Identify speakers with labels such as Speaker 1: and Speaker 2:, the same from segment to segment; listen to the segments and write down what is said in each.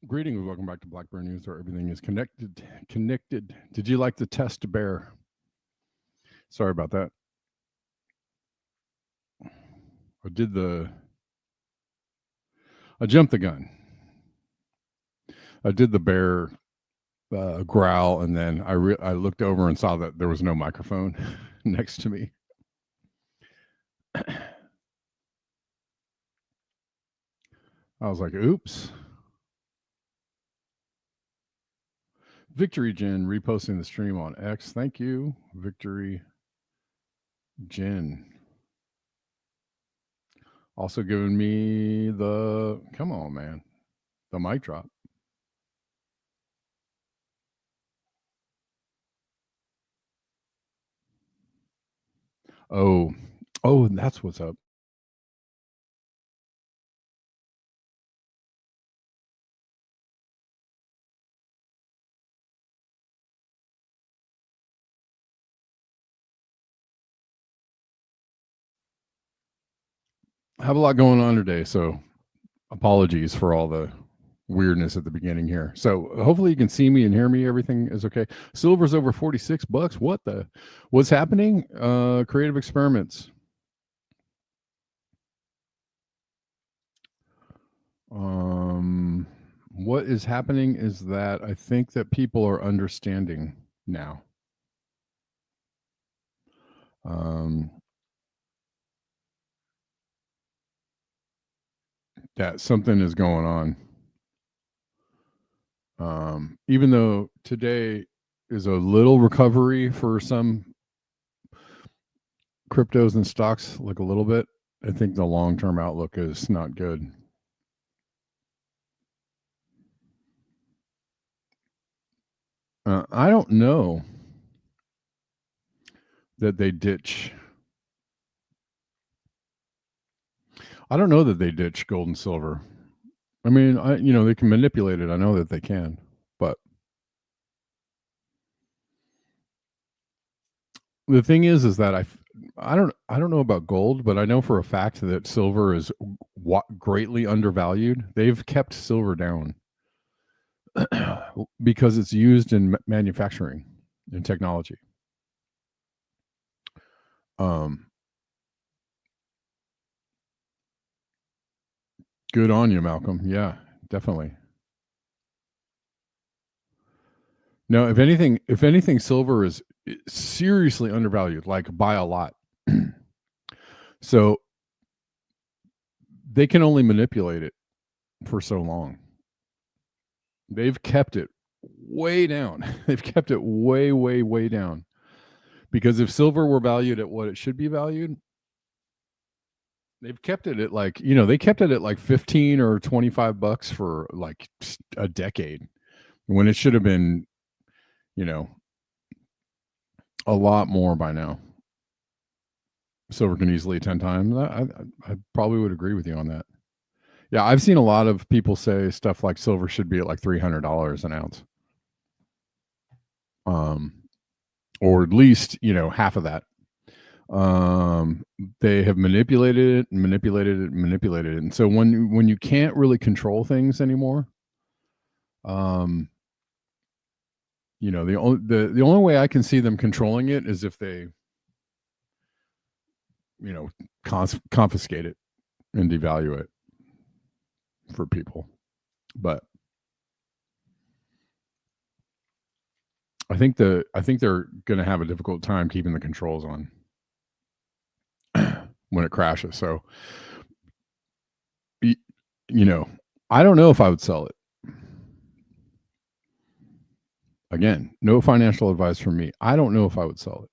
Speaker 1: Greetings and welcome back to Blackburn News, where everything is connected. Did you like the test bear? Sorry about that. I jumped the gun. I did the bear growl, and then I looked over and saw that there was no microphone next to me. I was like, oops. Victory Jen reposting the stream on X. Thank you, Victory Jen. Also giving me the, come on, man, the mic drop. Oh, that's what's up. I have a lot going on today, so apologies for all the weirdness at the beginning here. So hopefully you can see me and hear me. Everything is okay. Silver's over $46. What's happening? Creative experiments. What is happening is that I think that people are understanding now. That something is going on. Even though today is a little recovery for some cryptos and stocks, like a little bit, I think the long-term outlook is not good. I don't know that they ditch. I don't know that they ditch gold and silver. I mean, they can manipulate it. I know that they can, but the thing is that I don't know about gold, but I know for a fact that silver is greatly undervalued. They've kept silver down because it's used in manufacturing and technology. Good on you, Malcolm. Yeah, definitely. No, if anything, silver is seriously undervalued, like by a lot. So they can only manipulate it for so long. They've kept it way down. They've kept it way, way, way down. Because if silver were valued at what it should be valued, they've kept it at they kept it at like 15 or $25 for like a decade when it should have been, a lot more by now. Silver can easily 10 times. I probably would agree with you on that. Yeah, I've seen a lot of people say stuff like silver should be at like $300 an ounce. Or at least, half of that. They have manipulated it. And so when you can't really control things anymore, the only way I can see them controlling it is if they, confiscate it and devalue it for people. But I think they're going to have a difficult time keeping the controls on when it crashes. So, I don't know if I would sell it. Again, no financial advice from me. I don't know if I would sell it.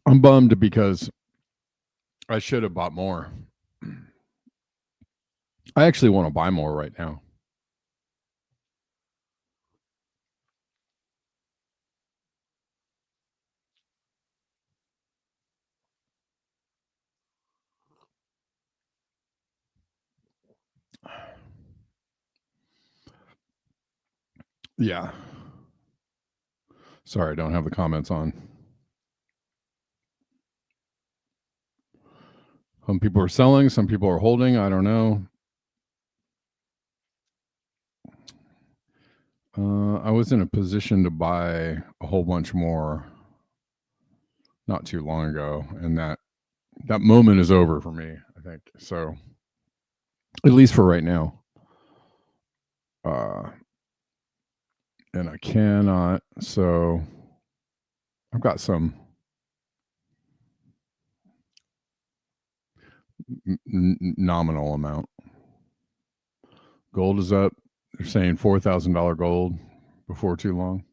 Speaker 1: I'm bummed because I should have bought more. I actually want to buy more right now. Yeah. Sorry, I don't have the comments on. Some people are selling, some people are holding. I don't know. I was in a position to buy a whole bunch more not too long ago, and that moment is over for me, I think. So, at least for right now. And I cannot. So, I've got some nominal amount. Gold is up. They're saying $4,000 gold before too long.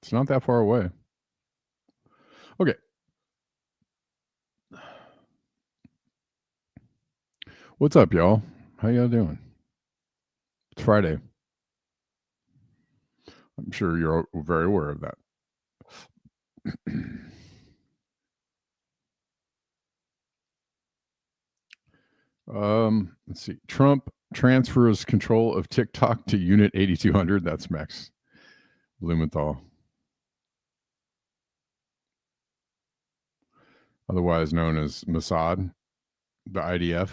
Speaker 1: It's not that far away. Okay. What's up, y'all? How y'all doing? It's Friday. I'm sure you're very aware of that. Let's see. Trump transfers control of TikTok to Unit 8200. That's Max Blumenthal, otherwise known as Mossad, the IDF.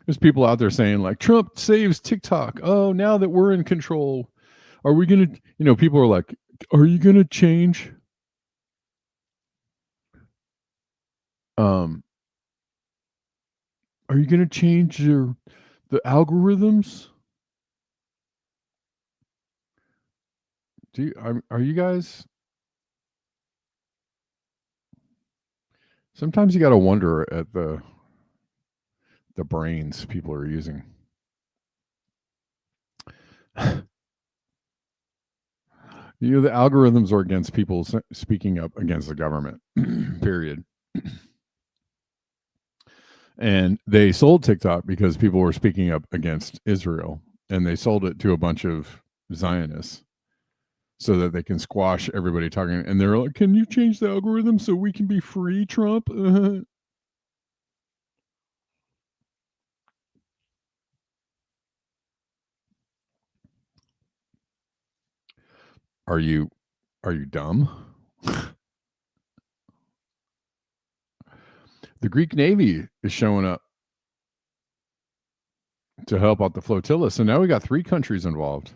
Speaker 1: There's people out there saying, like, Trump saves TikTok. Oh, now that we're in control, are we going to, people are like, are you going to change? Are you going to change the algorithms? Are you guys? Sometimes you got to wonder at the brains people are using. The algorithms are against people speaking up against the government. Period. And they sold TikTok because people were speaking up against Israel, and they sold it to a bunch of Zionists so that they can squash everybody talking. And they're like, "Can you change the algorithm so we can be free, Trump?" Are you dumb? The Greek Navy is showing up to help out the flotilla. So now we got 3 countries involved.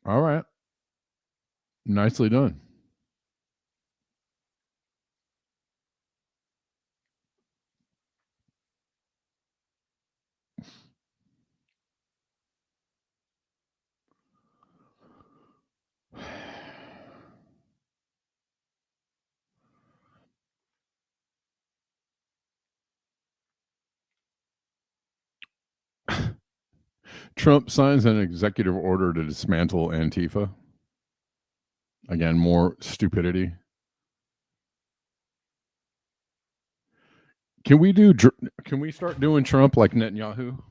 Speaker 1: All right. Nicely done. Trump signs an executive order to dismantle Antifa. Again, more stupidity. Can we start doing Trump like Netanyahu?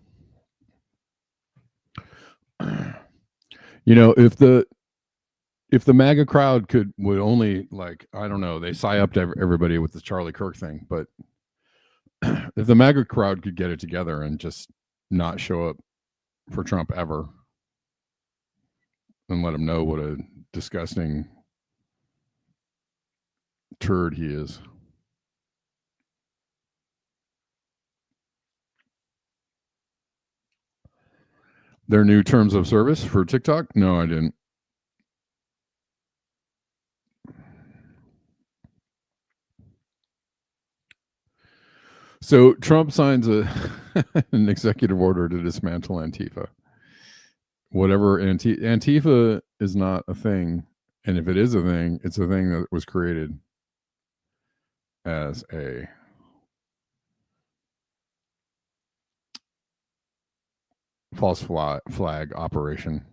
Speaker 1: If the MAGA crowd would only, like, I don't know, they sigh up to everybody with the Charlie Kirk thing, but if the MAGA crowd could get it together and just not show up for Trump ever and let him know what a disgusting turd he is. Their new terms of service for TikTok? No, I didn't. So Trump signs an executive order to dismantle Antifa. Whatever Antifa is not a thing, and if it is a thing, it's a thing that was created as a false flag operation.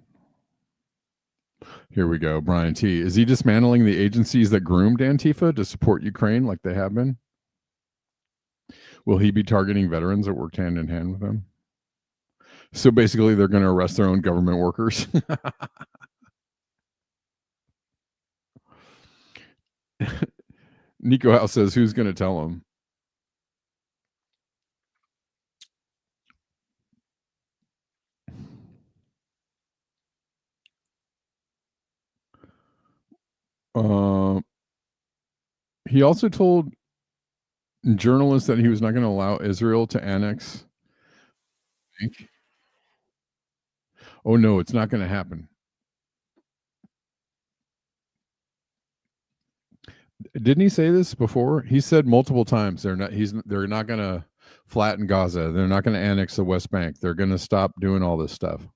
Speaker 1: Here we go. Brian T. Is he dismantling the agencies that groomed Antifa to support Ukraine like they have been? Will he be targeting veterans that worked hand in hand with them? So basically, they're going to arrest their own government workers. Nico House says, who's going to tell him? He also told journalists that he was not going to allow Israel to annex. Oh no, it's not going to happen. Didn't he say this before? He said multiple times they're not going to flatten Gaza. They're not going to annex the West Bank. They're going to stop doing all this stuff.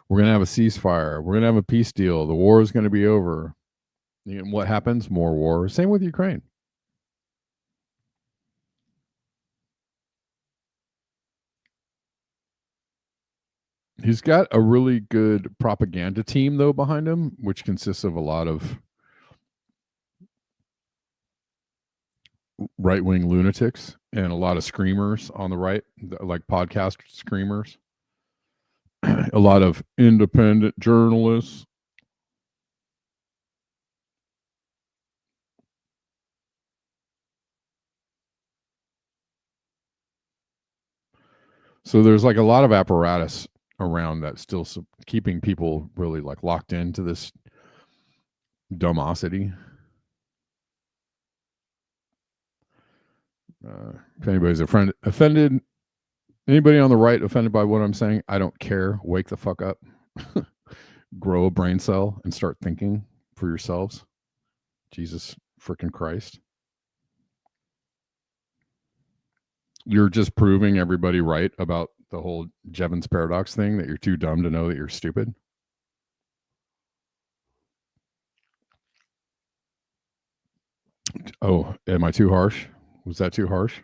Speaker 1: We're going to have a ceasefire. We're going to have a peace deal. The war is going to be over. And what happens? More war. Same with Ukraine. He's got a really good propaganda team, though, behind him, which consists of a lot of right-wing lunatics and a lot of screamers on the right, like podcast screamers. A lot of independent journalists. So there's like a lot of apparatus around that still keeping people really like locked into this dumbosity. If anybody's offended, anybody on the right offended by what I'm saying, I don't care. Wake the fuck up. Grow a brain cell and start thinking for yourselves. Jesus freaking Christ. You're just proving everybody right about the whole Jevons paradox thing, that you're too dumb to know that you're stupid. Oh, am I too harsh? Was that too harsh?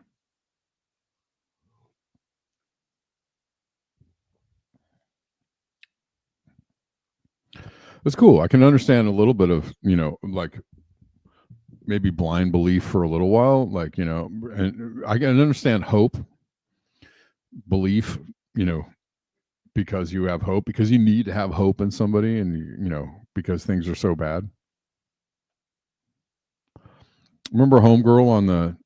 Speaker 1: It's cool. I can understand a little bit of, like maybe blind belief for a little while, like, and I can understand hope, belief, because you have hope, because you need to have hope in somebody, and because things are so bad. Remember Homegirl on the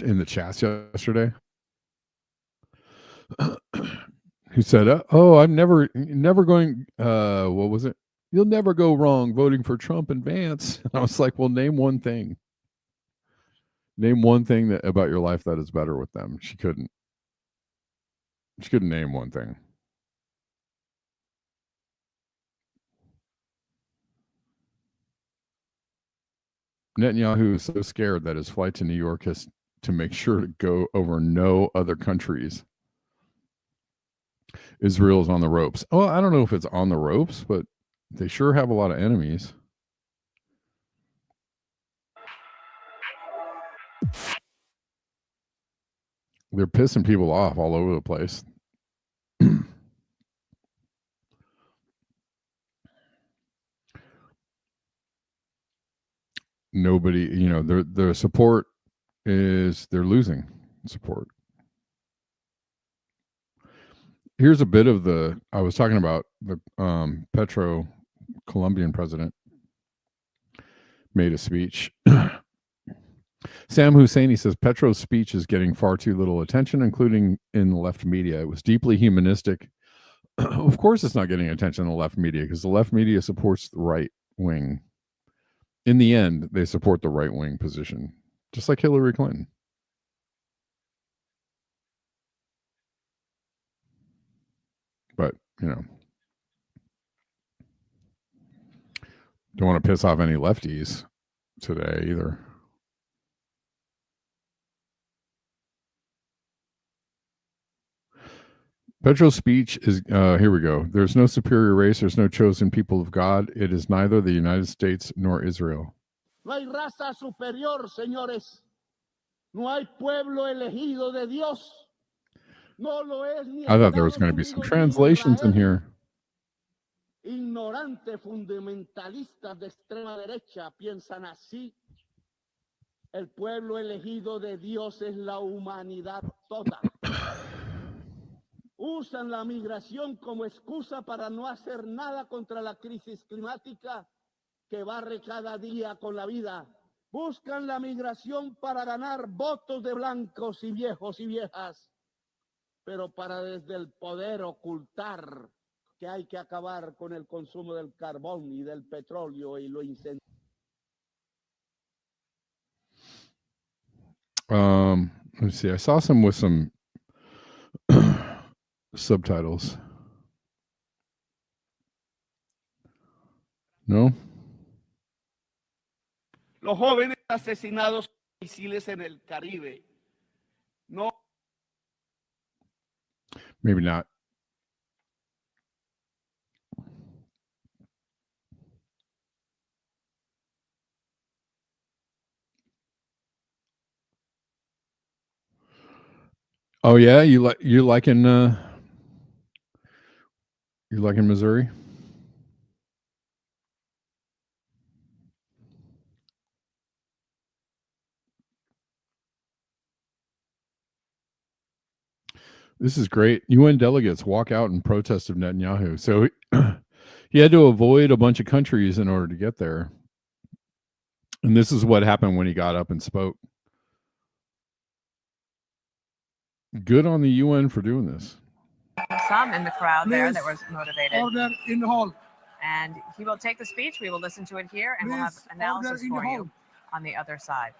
Speaker 1: in the chats yesterday, who said, "Oh, I'm never going. What was it? You'll never go wrong voting for Trump and Vance." And I was like, "Well, name one thing. Name one thing that about your life that is better with them." She couldn't. She couldn't name one thing. Netanyahu is so scared that his flight to New York has to make sure to go over no other countries. Israel's on the ropes. Well, I don't know if it's on the ropes, but they sure have a lot of enemies. They're pissing people off all over the place. Nobody, their support is, they're losing support. Here's a bit of I was talking about the Petro Colombian president made a speech. Sam Husseini says Petro's speech is getting far too little attention, including in the left media. It was deeply humanistic. Of course, it's not getting attention in the left media because the left media supports the right wing. In the end, they support the right wing position, just like Hillary Clinton. But, don't want to piss off any lefties today either. Petro's speech is, here we go. There's no superior race. There's no chosen people of God. It is neither the United States nor Israel.
Speaker 2: No hay raza superior, señores. No hay pueblo elegido de Dios. No lo es ni
Speaker 1: I thought there was going to be some translations in here.
Speaker 2: Ignorantes fundamentalistas de extrema derecha piensan así. El pueblo elegido de Dios es la humanidad toda. Usan la migración como excusa para no hacer nada contra la crisis climática que barre cada día con la vida. Buscan la migración para ganar votos de blancos y viejos y viejas. pero para desde el poder ocultar que hay que acabar con el consumo del carbón y del petróleo y lo incendiario.
Speaker 1: Let me see. I saw some with some subtitles. No?
Speaker 2: Los jóvenes asesinados con misiles en el Caribe. No.
Speaker 1: Maybe not. Oh yeah, you liking Missouri? This is great. UN delegates walk out in protest of Netanyahu. So he had to avoid a bunch of countries in order to get there. And this is what happened when he got up and spoke. Good on the UN for doing this.
Speaker 3: Some in the crowd
Speaker 4: Please,
Speaker 3: there that was motivated.
Speaker 4: Order in the hall.
Speaker 3: And he will take the speech. We will listen to it here, and we'll have
Speaker 4: Please,
Speaker 3: analysis
Speaker 4: order in the
Speaker 3: for you
Speaker 4: hall.
Speaker 3: on the other side.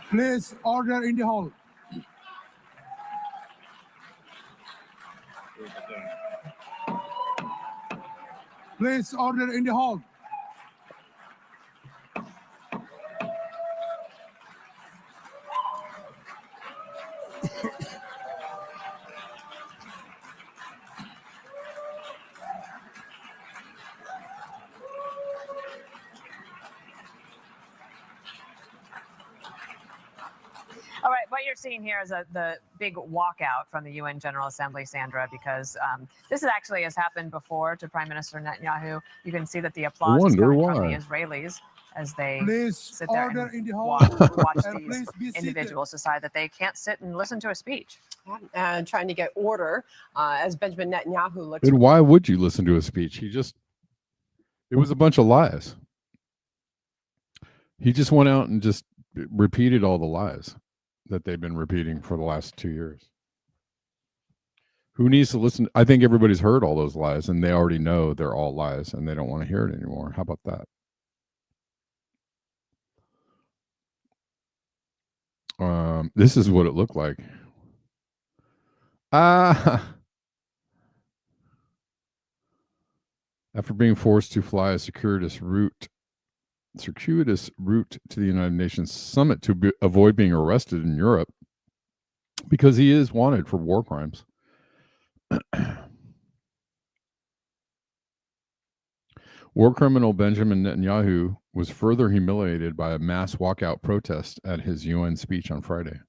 Speaker 4: Please, order in the hall. Please, order in the hall.
Speaker 3: All right, what you're seeing here is the big walkout from the UN General Assembly, Sandra, because this actually has happened before to Prime Minister Netanyahu. You can see that the applause is coming from the Israelis as they sit there and watch these individuals decide that they can't sit and listen to a speech.
Speaker 5: And trying to get order as Benjamin Netanyahu looks.
Speaker 1: And why would you listen to a speech? It was a bunch of lies. He just went out and just repeated all the lies that they've been repeating for the last 2 years. Who needs to listen? I think everybody's heard all those lies and they already know they're all lies and they don't want to hear it anymore. How about that? This is what it looked like. After being forced to fly a circuitous route to the United Nations summit to avoid being arrested in Europe because he is wanted for war crimes. War criminal Benjamin Netanyahu was further humiliated by a mass walkout protest at his UN speech on Friday.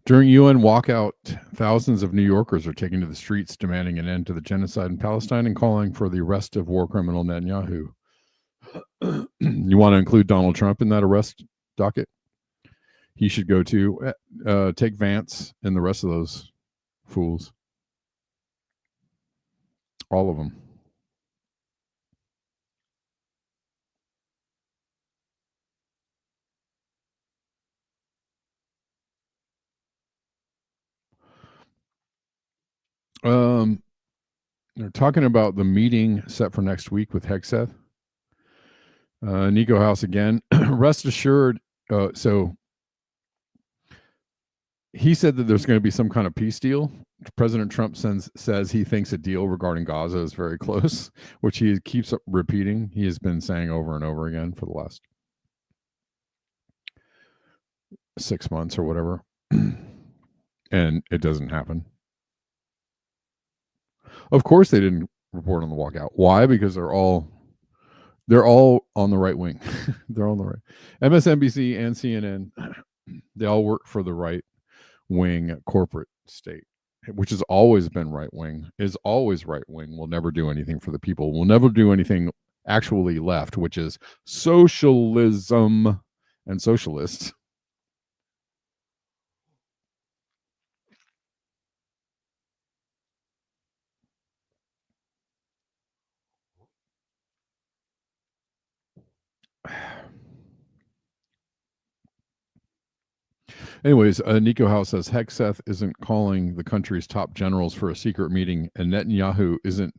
Speaker 1: During UN walkout, thousands of New Yorkers are taking to the streets demanding an end to the genocide in Palestine and calling for the arrest of war criminal Netanyahu. You want to include Donald Trump in that arrest docket? He should go too. Take Vance and the rest of those fools. All of them. They're talking about the meeting set for next week with Hegseth. Nico House again. Rest assured. So he said that there's going to be some kind of peace deal. President Trump says he thinks a deal regarding Gaza is very close, which he keeps repeating. He has been saying over and over again for the last 6 months or whatever. And it doesn't happen. Of course they didn't report on the walkout. Why? Because they're all on the right wing. They're on the right. MSNBC and CNN, they all work for the right wing corporate state. which has always been right wing, is always right wing, will never do anything for the people, will never do anything actually left, which is socialism and socialists. Anyways, Nico House says Hegseth isn't calling the country's top generals for a secret meeting, and Netanyahu isn't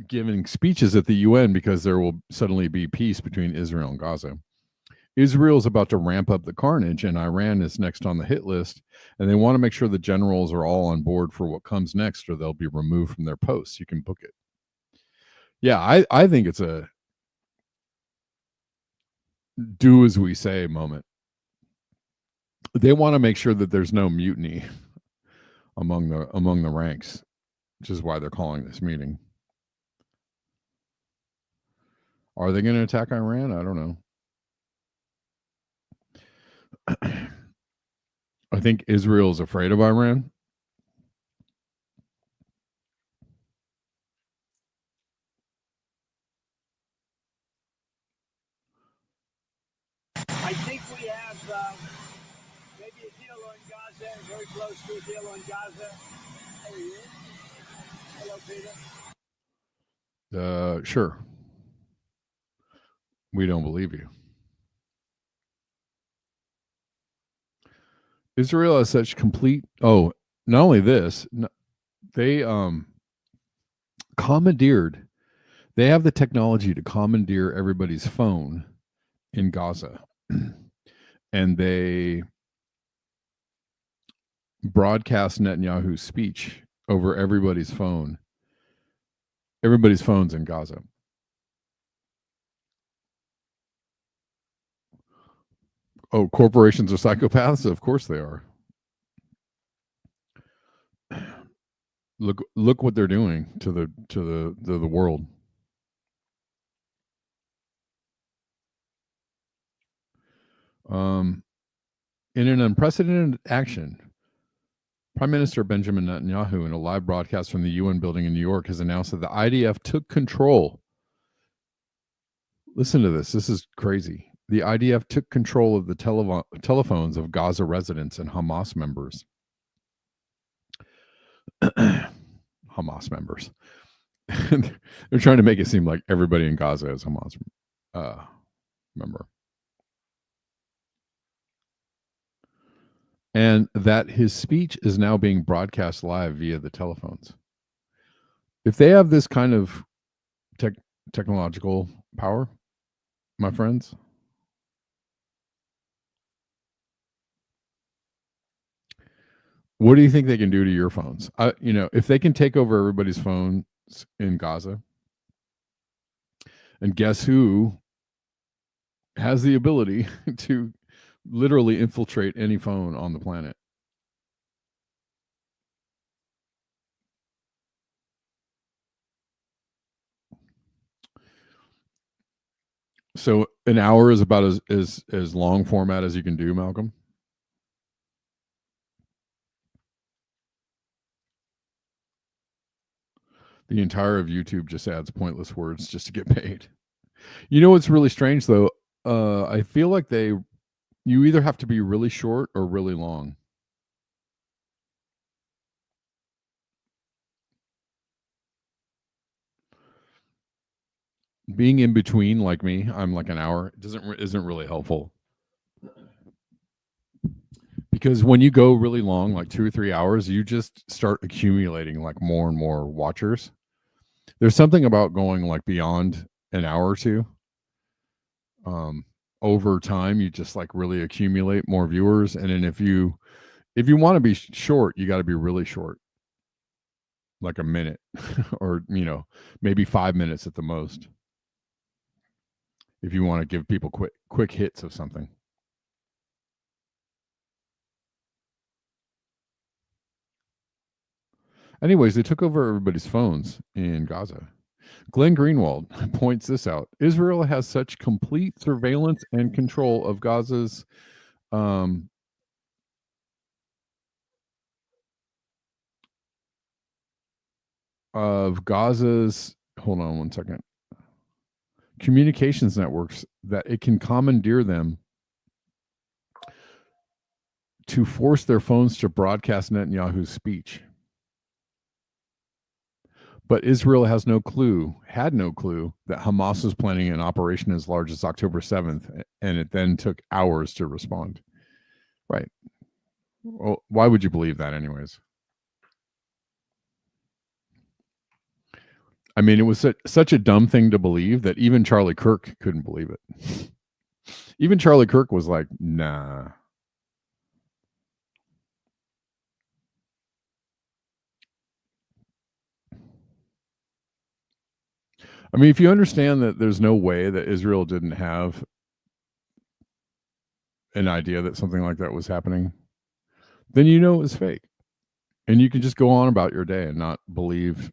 Speaker 1: giving speeches at the UN because there will suddenly be peace between Israel and Gaza. Israel's about to ramp up the carnage, and Iran is next on the hit list, and they want to make sure the generals are all on board for what comes next, or they'll be removed from their posts. You can book it. Yeah, I think it's a do as we say moment. They want to make sure that there's no mutiny among the ranks, which is why they're calling this meeting. Are they going to attack Iran? I don't know. I think Israel is afraid of Iran.
Speaker 6: I think we have maybe a deal on Gaza, very close to a deal on Gaza. How are you? Hello, Peter.
Speaker 1: Sure. We don't believe you. Israel has such complete. Oh, not only this, they commandeered. They have the technology to commandeer everybody's phone in Gaza, and they broadcast Netanyahu's speech over everybody's phone. Everybody's phones in Gaza. Oh, corporations are psychopaths? Of course they are. Look what they're doing to the world. In an unprecedented action, Prime Minister Benjamin Netanyahu, in a live broadcast from the UN building in New York, has announced that the IDF took control. Listen to this. This is crazy. The IDF took control of the telephones of Gaza residents and Hamas members. Hamas members. They're trying to make it seem like everybody in Gaza is Hamas member. And that his speech is now being broadcast live via the telephones. If they have this kind of technological power, my friends, what do you think they can do to your phones? If they can take over everybody's phones in Gaza, and guess who has the ability to literally infiltrate any phone on the planet? So an hour is about as long format as you can do, Malcolm. The entire of YouTube just adds pointless words just to get paid. You know what's really strange though? I feel like you either have to be really short or really long. Being in between, like me, I'm like an hour, isn't really helpful. Because when you go really long, like 2 or 3 hours, you just start accumulating like more and more watchers. There's something about going like beyond an hour or two. Over time, you just like really accumulate more viewers. And then if you want to be short, you got to be really short, like a minute or, maybe 5 minutes at the most. If you want to give people quick hits of something. Anyways, they took over everybody's phones in Gaza. Glenn Greenwald points this out. Israel has such complete surveillance and control of Gaza's of Gaza's, hold on one second, communications networks that it can commandeer them to force their phones to broadcast Netanyahu's speech. But Israel had no clue that Hamas was planning an operation as large as October 7th, and it then took hours to respond. Right. Well, why would you believe that anyways? I mean, it was such a dumb thing to believe that even Charlie Kirk couldn't believe it. Even Charlie Kirk was like, nah. I mean, if you understand that there's no way that Israel didn't have an idea that something like that was happening, then you know it was fake. And you can just go on about your day and not believe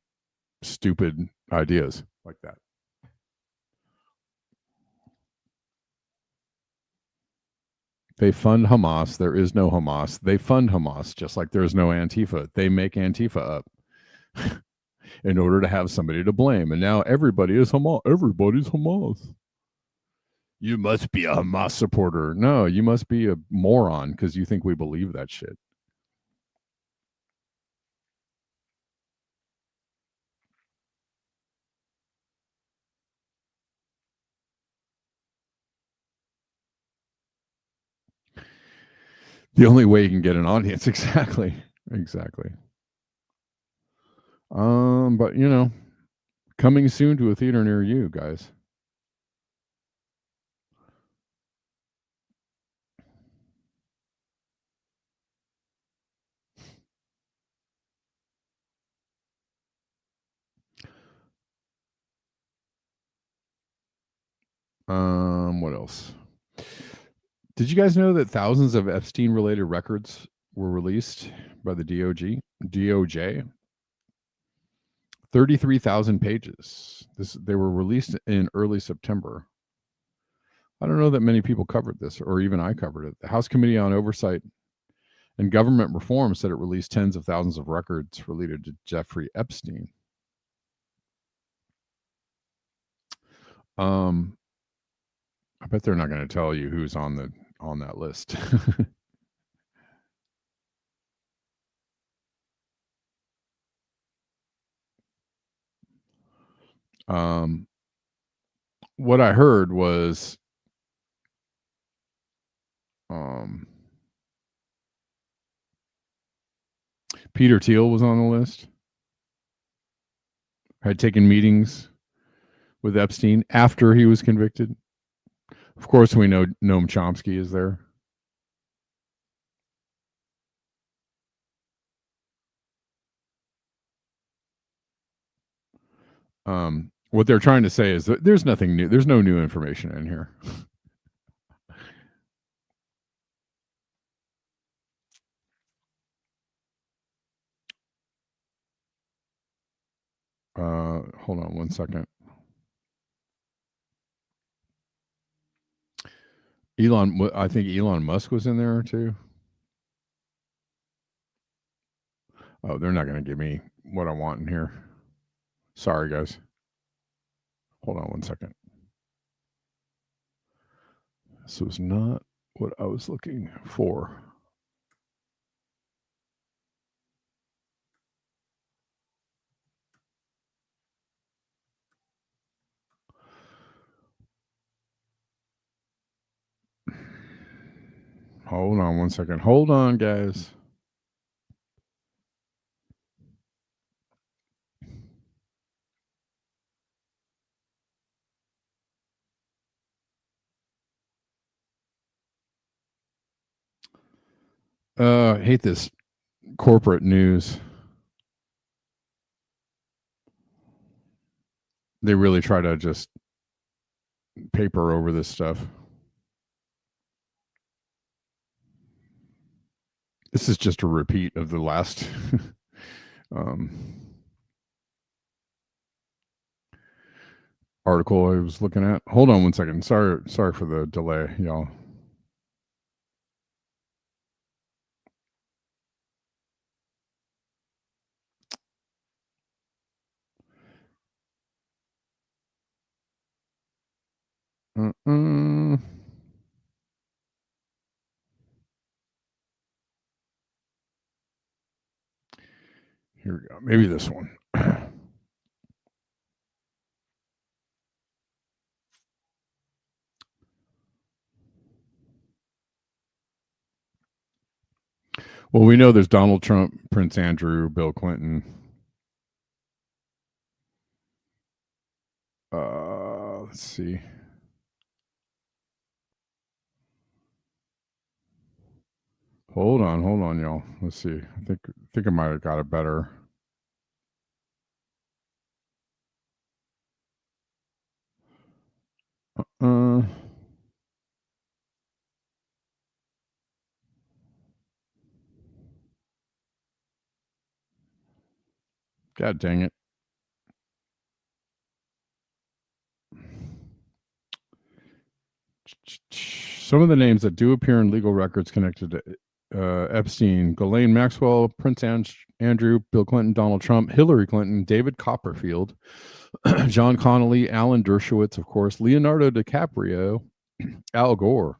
Speaker 1: stupid ideas like that. They fund Hamas. There is no Hamas. They fund Hamas, just like there's no Antifa. They make Antifa up in order to have somebody to blame. And now everybody is Hamas. Everybody's Hamas. You must be a Hamas supporter. No, you must be a moron because you think we believe that shit. The only way you can get an audience. Exactly. But you know, coming soon to a theater near you, guys. What else? Did you guys know that thousands of Epstein-related records were released by the DOJ? 33,000 pages. They were released in early September. I don't know that many people covered this, or even I covered it. The House Committee on Oversight and Government Reform said it released tens of thousands of records related to Jeffrey Epstein. I bet they're not going to tell you who's on that list. What I heard was Peter Thiel was on the list. Had taken meetings with Epstein after he was convicted. Of course, we know Noam Chomsky is there. What they're trying to say is that there's nothing new. There's no new information in here. Hold on one second. I think Elon Musk was in there too. Oh, they're not going to give me what I want in here. Sorry, guys. Hold on one second. This was not what I was looking for. Hold on one second. Hold on, guys. I hate this corporate news. They really try to just paper over this stuff. This is just a repeat of the last article I was looking at. Hold on one second. Sorry for the delay, y'all. Here we go. Maybe this one. Well, we know there's Donald Trump, Prince Andrew, Bill Clinton. Let's see. Hold on, y'all. Let's see. I think I might have got it better. God dang it. Some of the names that do appear in legal records connected to Epstein: Ghislaine Maxwell, Prince Andrew, Bill Clinton, Donald Trump, Hillary Clinton, David Copperfield, John Connolly, Alan Dershowitz, of course, Leonardo DiCaprio, Al Gore,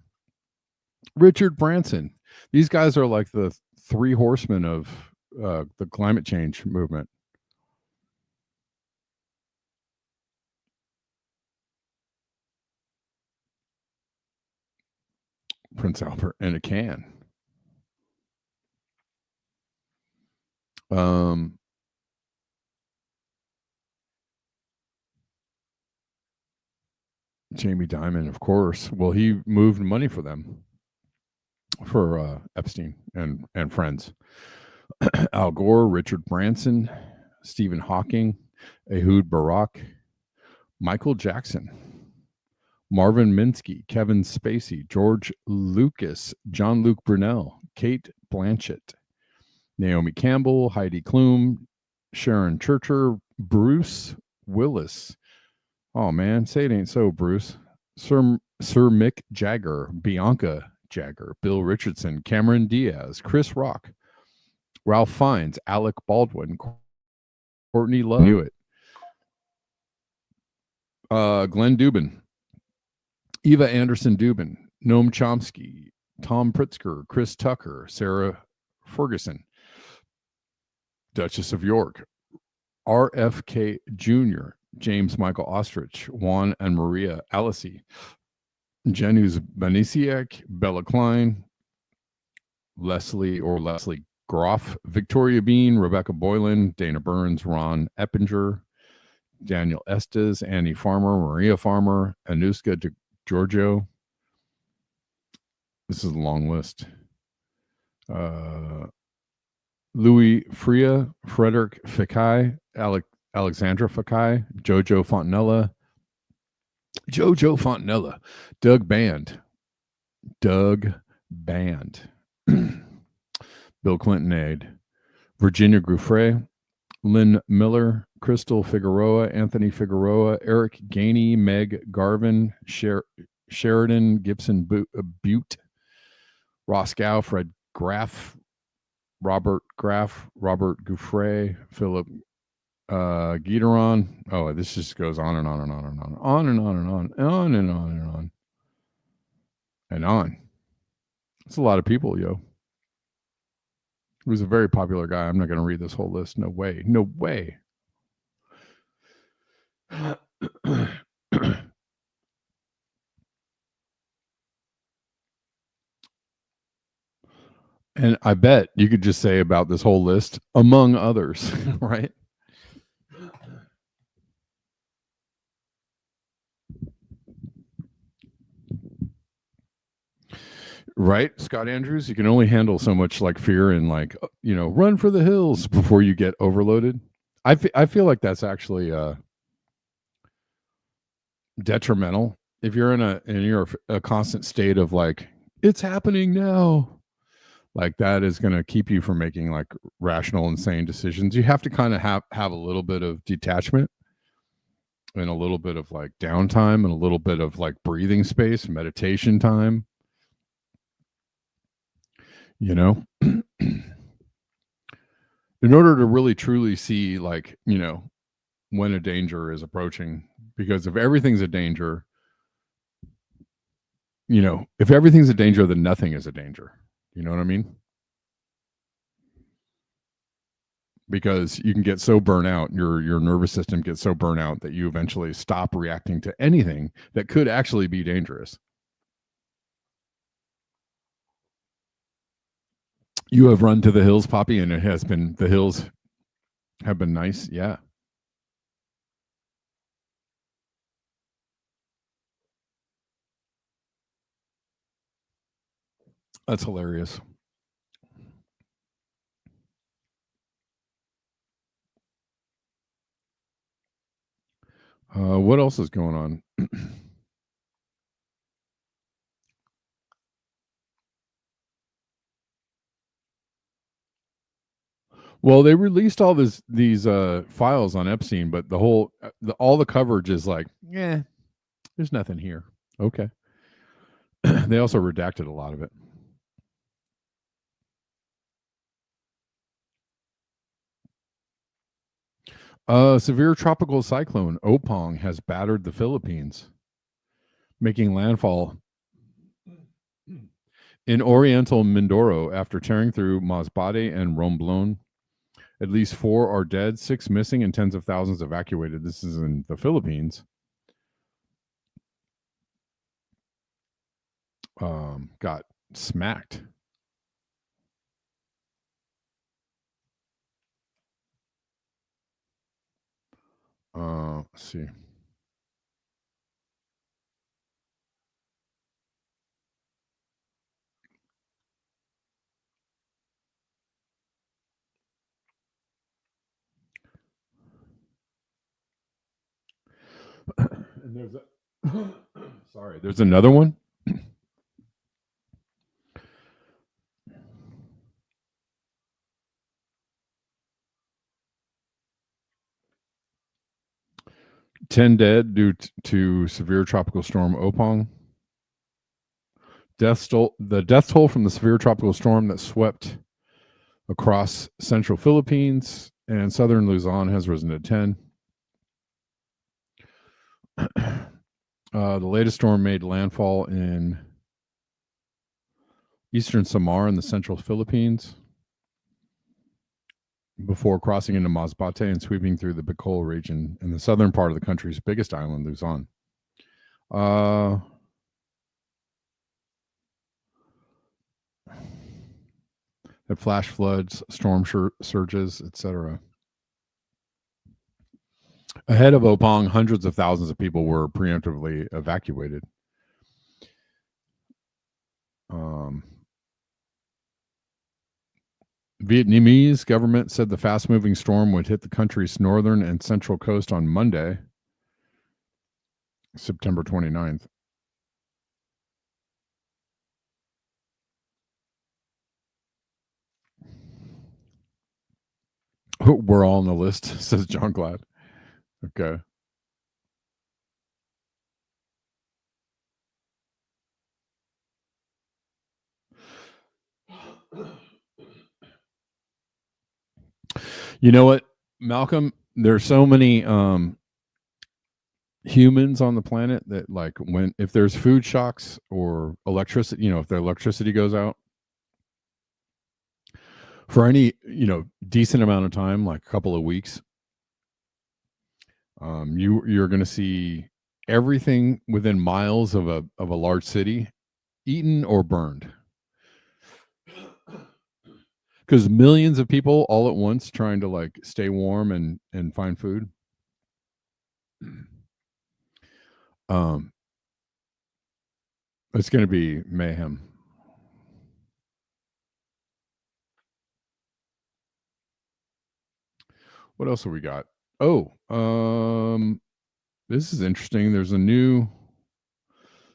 Speaker 1: Richard Branson. These guys are like the three horsemen of the climate change movement. Prince Albert in a can. Jamie Dimon, of course. Well, he moved money for them, for Epstein and friends. Al Gore, Richard Branson, Stephen Hawking, Ehud Barak, Michael Jackson, Marvin Minsky, Kevin Spacey, George Lucas, Jean-Luc Brunel, Kate Blanchett, Naomi Campbell, Heidi Klum, Sharon Churcher, Bruce Willis. Oh man, say it ain't so, Bruce. Sir Mick Jagger, Bianca Jagger, Bill Richardson, Cameron Diaz, Chris Rock, Ralph Fiennes, Alec Baldwin, Courtney Love, knew it. Glenn Dubin, Eva Anderson Dubin, Noam Chomsky, Tom Pritzker, Chris Tucker, Sarah Ferguson, Duchess of York, RFK Jr., James Michael Ostrich, Juan and Maria Alessi, Janusz Banisiak, Bella Klein, Leslie Groff, Victoria Bean, Rebecca Boylan, Dana Burns, Ron Eppinger, Daniel Estes, Annie Farmer, Maria Farmer, Anuska Giorgio. This is a long list. Louis Freya, Frederick Fekkai, Alexandra Fekkai, Jojo Fontanella, Doug Band, Bill Clinton aide, Virginia Gouffre, Lynn Miller, Crystal Figueroa, Anthony Figueroa, Eric Gainey, Meg Garvin, Sheridan Gibson Butte, Roscoe, Fred Graff, Robert Gouffre, Philip Guiteron. Oh, this just goes on and on and on and on, on and on and on, on and on and on and on. It's a lot of people, yo. He was a very popular guy. I'm not going to read this whole list. No way. No way. And I bet you could just say about this whole list, among others, right? Right, Scott Andrews, you can only handle so much like fear and like, run for the hills before you get overloaded. I feel like that's actually detrimental if you're in a constant state of like, it's happening now. Like that is going to keep you from making like rational, insane decisions. You have to kind of have a little bit of detachment and a little bit of like downtime and a little bit of like breathing space, meditation time. In order to really truly see like, when a danger is approaching, because if everything's a danger, if everything's a danger, then nothing is a danger. You know what I mean? Because you can get so burnt out, your nervous system gets so burnt out that you eventually stop reacting to anything that could actually be dangerous. You have run to the hills, Poppy, and the hills have been nice. Yeah. That's hilarious. What else is going on? Well, they released all these files on Epstein, but all the coverage is like, yeah, there's nothing here. Okay. They also redacted a lot of it. Severe tropical cyclone Opong has battered the Philippines, making landfall in Oriental Mindoro after tearing through Masbate and Romblon. At least 4 are dead, 6 missing, and tens of thousands evacuated. This is in the Philippines. Got smacked. Let's see. And there's another one. Ten dead due to severe tropical storm Opong. The death toll from the severe tropical storm that swept across central Philippines and southern Luzon has risen to 10. The latest storm made landfall in eastern Samar in the central Philippines before crossing into Masbate and sweeping through the Bicol region in the southern part of the country's biggest island, Luzon. Had flash floods, storm surges, etc. Ahead of Opong, hundreds of thousands of people were preemptively evacuated. Vietnamese government said the fast-moving storm would hit the country's northern and central coast on Monday, September 29th. We're all on the list, says John Glad. Okay. You know what, Malcolm? There's so many humans on the planet that, like, if there's food shocks or electricity, if the electricity goes out for any decent amount of time, like a couple of weeks, you're going to see everything within miles of a large city eaten or burned, because millions of people all at once trying to, like, stay warm and find food. It's going to be mayhem. What else have we got? This is interesting. There's a new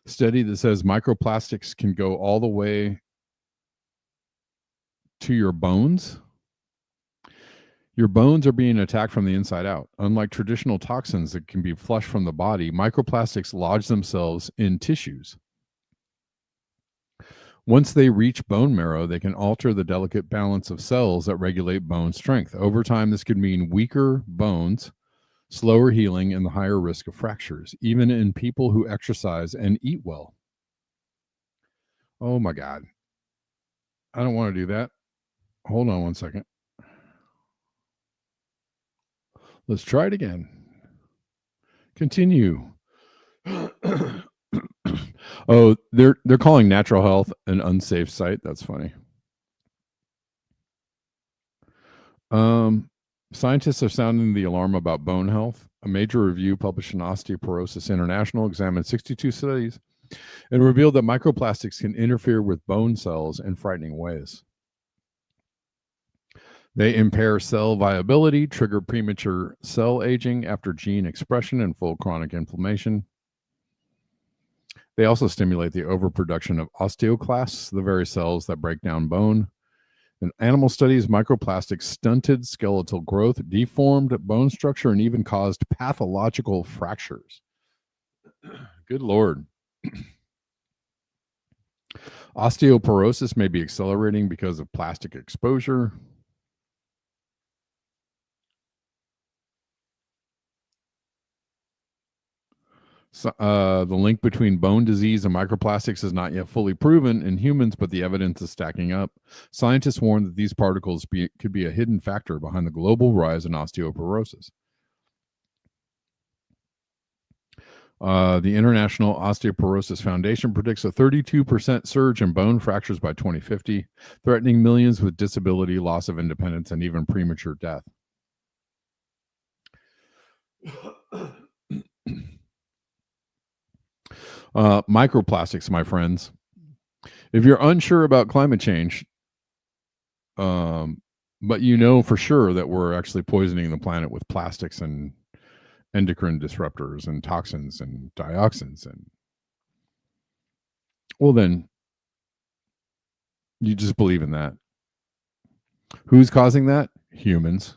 Speaker 1: study that says microplastics can go all the way to your bones. Your bones are being attacked from the inside out. Unlike traditional toxins that can be flushed from the body, microplastics lodge themselves in tissues. Once they reach bone marrow, they can alter the delicate balance of cells that regulate bone strength. Over time, this could mean weaker bones, slower healing, and the higher risk of fractures, even in people who exercise and eat well. Oh my God. I don't want to do that. Hold on one second. Let's try it again. Continue. Oh, they're calling Natural Health an unsafe site. That's funny. Scientists are sounding the alarm about bone health. A major review published in Osteoporosis International examined 62 studies and revealed that microplastics can interfere with bone cells in frightening ways. They impair cell viability, trigger premature cell aging after gene expression and full chronic inflammation. They also stimulate the overproduction of osteoclasts, the very cells that break down bone. In animal studies, microplastics stunted skeletal growth, deformed bone structure, and even caused pathological fractures. Good Lord. Osteoporosis may be accelerating because of plastic exposure. So, the link between bone disease and microplastics is not yet fully proven in humans, but the evidence is stacking up. Scientists warn that these particles could be a hidden factor behind the global rise in osteoporosis. The International Osteoporosis Foundation predicts a 32% surge in bone fractures by 2050, threatening millions with disability, loss of independence, and even premature death. Microplastics, my friends. If you're unsure about climate change, but you know for sure that we're actually poisoning the planet with plastics and endocrine disruptors and toxins and dioxins, and well, then you just believe in that. Who's causing that? Humans.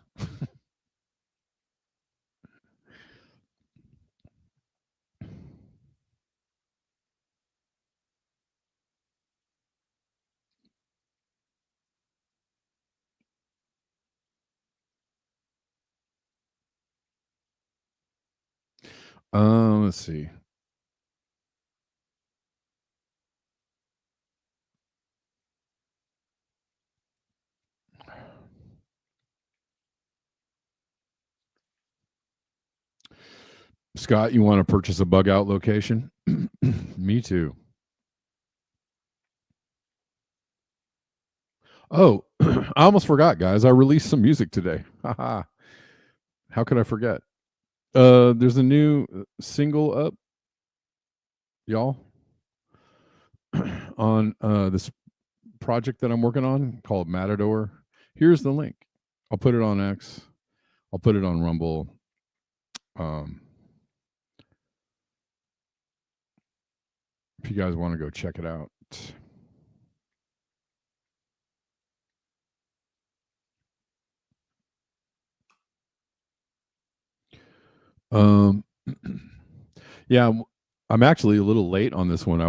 Speaker 1: Let's see. Scott, you want to purchase a bug out location? Me too. Oh, I almost forgot, guys. I released some music today. How could I forget? There's a new single up, y'all, on this project that I'm working on called Matador. Here's the link. I'll put it on X. I'll put it on Rumble. If you guys want to go check it out. Yeah, I'm actually a little late on this one.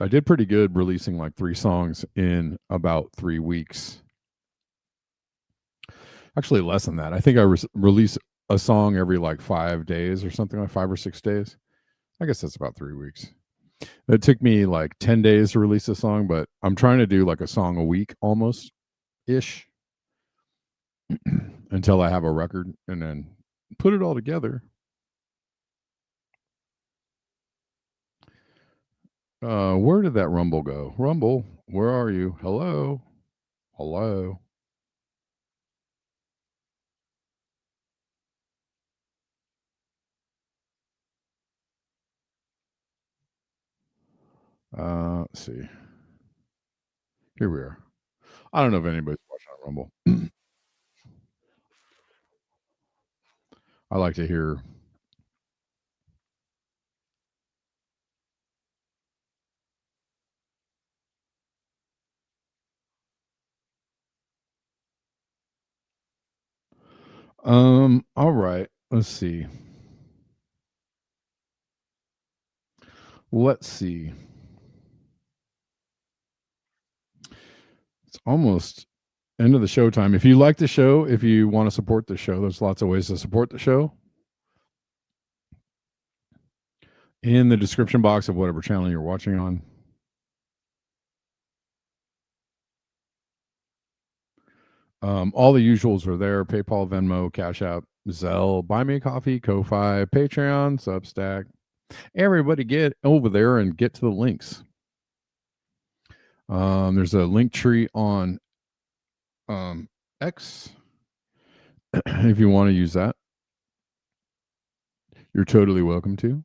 Speaker 1: I did pretty good releasing like 3 songs in about 3 weeks. Actually, less than that. I think I release a song every like 5 days or something, like 5 or 6 days. I guess that's about 3 weeks. It took me like 10 days to release a song, but I'm trying to do like a song a week almost ish until I have a record and then put it all together. Where did that Rumble go? Rumble, where are you? Hello? Hello? Let's see. Here we are. I don't know if anybody's watching on Rumble. I like to hear. All right. Let's see. Let's see. It's almost end of the show time. If you like the show, if you want to support the show, there's lots of ways to support the show. In the description box of whatever channel you're watching on. All the usuals are there: PayPal, Venmo, Cash App, Zelle, Buy Me a Coffee, Ko-Fi, Patreon, Substack. Everybody get over there and get to the links. There's a link tree on X if you want to use that. You're totally welcome to.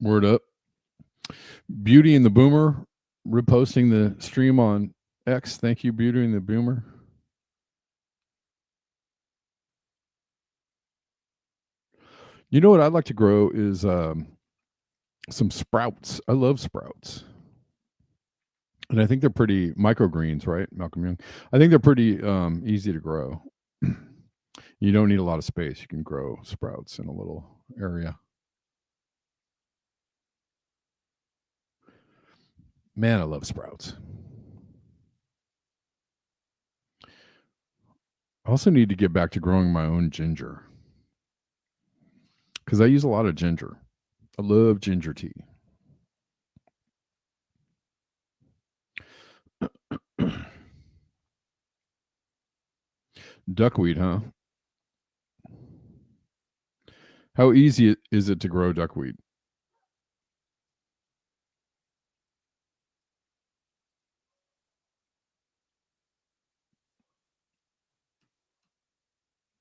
Speaker 1: Word up. Beauty and the Boomer reposting the stream on X. Thank you, Beauty and the Boomer. You know what I'd like to grow is some sprouts. I love sprouts. And I think they're pretty microgreens, right, Malcolm Young? I think they're pretty easy to grow. You don't need a lot of space. You can grow sprouts in a little area. Man, I love sprouts. I also need to get back to growing my own ginger because I use a lot of ginger. I love ginger tea. Duckweed, huh? How easy is it to grow duckweed?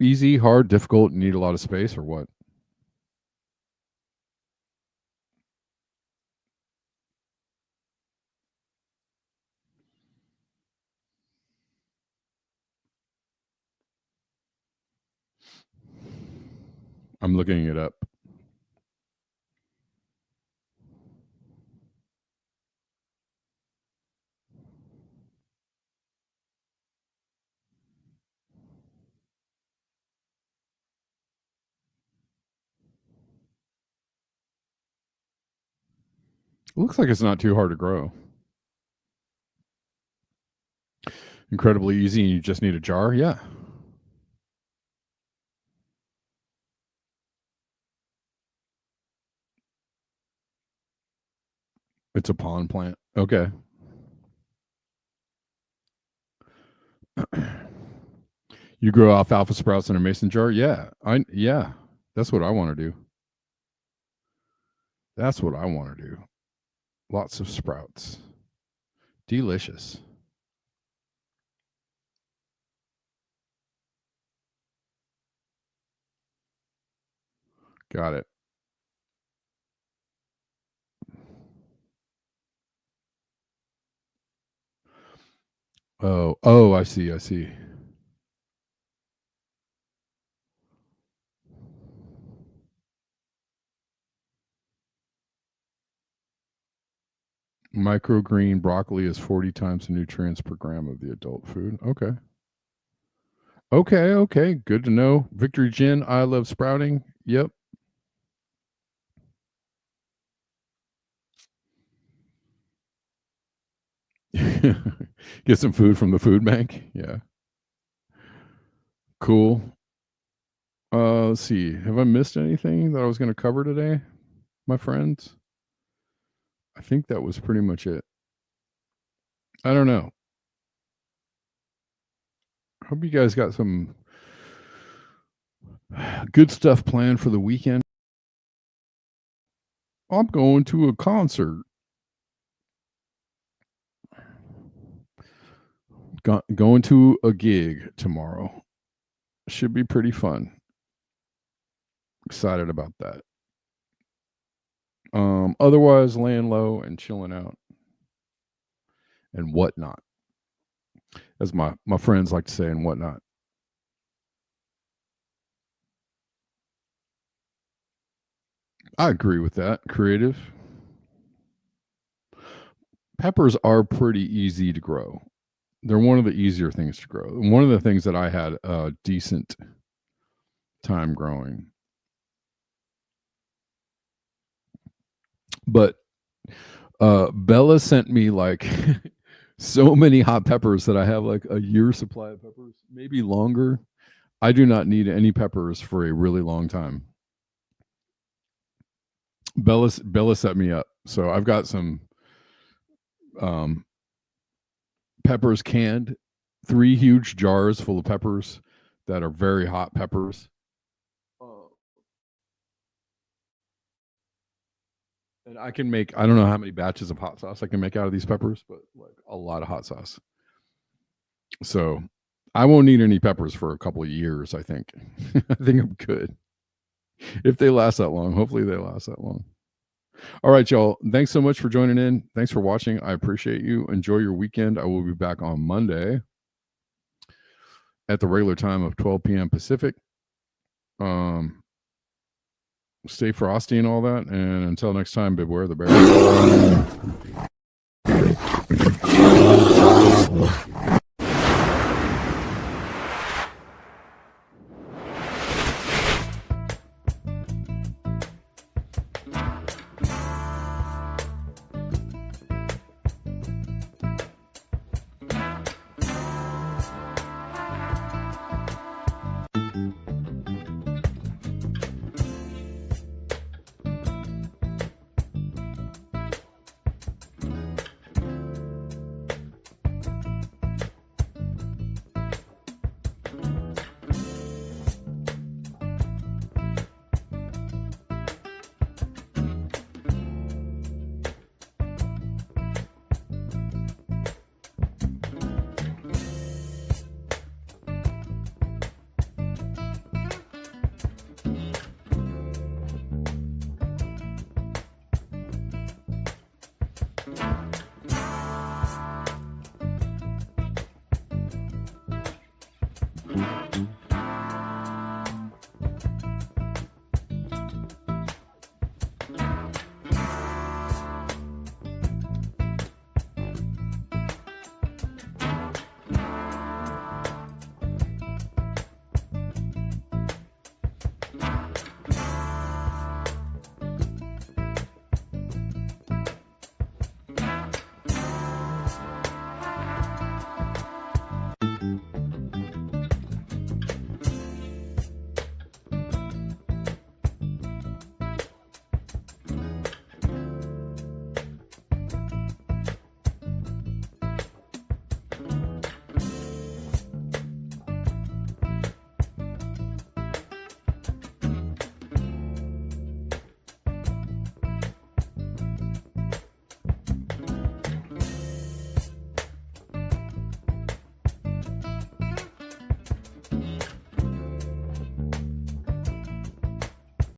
Speaker 1: Easy, hard, difficult, need a lot of space, or what? I'm looking it up. It looks like it's not too hard to grow. Incredibly easy, and you just need a jar. Yeah. It's a pond plant. Okay. You grow alfalfa sprouts in a mason jar? Yeah. Yeah. That's what I want to do. That's what I want to do. Lots of sprouts. Delicious. Got it. Oh, I see. Microgreen broccoli is 40 times the nutrients per gram of the adult food. Okay. Good to know. Victory Gin, I love sprouting. Yep. Get some food from the food bank. Yeah. Cool. Let's see. Have I missed anything that I was going to cover today, my friends? I think that was pretty much it. I don't know. Hope you guys got some good stuff planned for the weekend. I'm going to a concert. Going to a gig tomorrow. Should be pretty fun. Excited about that. Otherwise, laying low and chilling out and whatnot, as my friends like to say, and whatnot. I agree with that. Creative. Peppers are pretty easy to grow. They're one of the easier things to grow. One of the things that I had a decent time growing. But Bella sent me like so many hot peppers that I have like a year's supply of peppers, maybe longer. I do not need any peppers for a really long time. Bella set me up. So I've got some peppers canned, 3 huge jars full of peppers that are very hot peppers. And I can make, I don't know how many batches of hot sauce I can make out of these peppers, but like a lot of hot sauce. So I won't need any peppers for a couple of years, I think. I think I'm good. If they last that long, hopefully they last that long. All right, y'all. Thanks so much for joining in. Thanks for watching. I appreciate you. Enjoy your weekend. I will be back on Monday at the regular time of 12 p.m. Pacific. Stay frosty and all that. And until next time, beware the bear.